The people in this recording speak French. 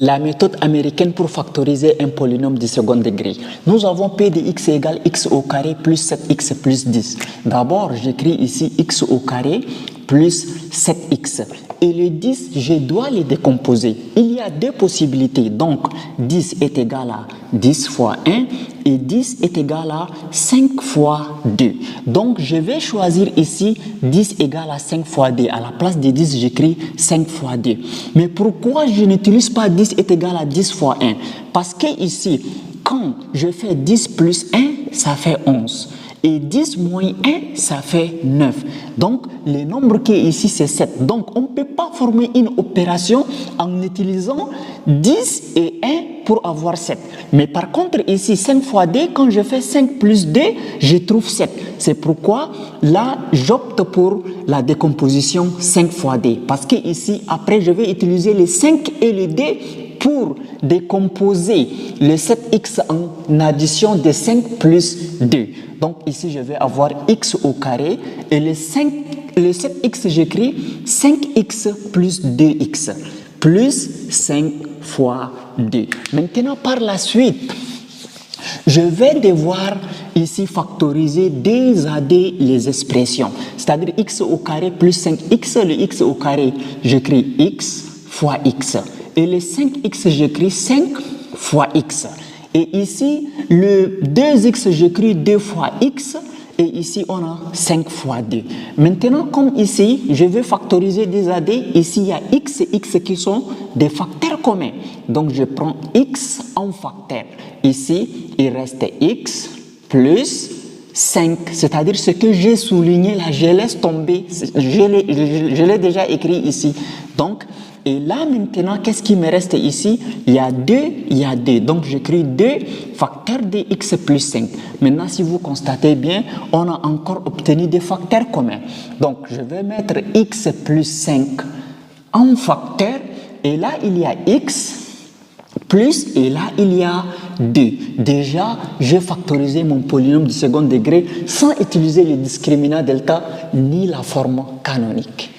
La méthode américaine pour factoriser un polynôme du second degré. Nous avons p de x égale x au carré plus 7x plus 10. D'abord, j'écris ici x au carré plus 7x. Et le 10, je dois les décomposer. Il y a deux possibilités. Donc, 10 est égal à 10 fois 1 et 10 est égal à 5 fois 2. Donc, je vais choisir ici 10 égale à 5 fois 2. À la place de 10, j'écris 5 fois 2. Mais pourquoi je n'utilise pas 10 est égal à 10 fois 1? Parce que ici, quand je fais 10 plus 1, ça fait 11. Et 10 moins 1, ça fait 9. Donc, le nombre qui est ici, c'est 7. Donc, on ne peut pas former une opération en utilisant 10 et 1 pour avoir 7. Mais par contre, ici, 5 fois 2, quand je fais 5 plus 2, je trouve 7. C'est pourquoi, là, j'opte pour la décomposition 5 fois 2. Parce que ici, après, je vais utiliser les 5 et les 2 pour décomposer le 7x en addition de 5 plus 2. Donc ici, je vais avoir x au carré et le 7x, j'écris 5x plus 2x plus 5 fois 2. Maintenant, par la suite, je vais devoir ici factoriser 2 à 2 les expressions. C'est-à-dire x au carré plus 5x, le x au carré, j'écris x fois x. Et le 5x, j'écris 5 fois x. Et ici, le 2x, j'écris 2 fois x. Et ici, on a 5 fois 2. Maintenant, comme ici, je veux factoriser 2 à 2. Ici, il y a x et x qui sont des facteurs communs. Donc, je prends x en facteur. Ici, il reste x plus 5. C'est-à-dire ce que j'ai souligné là, je laisse tomber. Je l'ai déjà écrit ici. Donc, et là, maintenant, qu'est-ce qui me reste ici? Il y a 2, il y a 2. Donc, j'écris 2 facteurs de x plus 5. Maintenant, si vous constatez bien, on a encore obtenu des facteurs communs. Donc, je vais mettre x plus 5 en facteur. Et là, il y a x plus, et là, il y a 2. Déjà, j'ai factorisé mon polynôme du second degré sans utiliser le discriminant delta ni la forme canonique.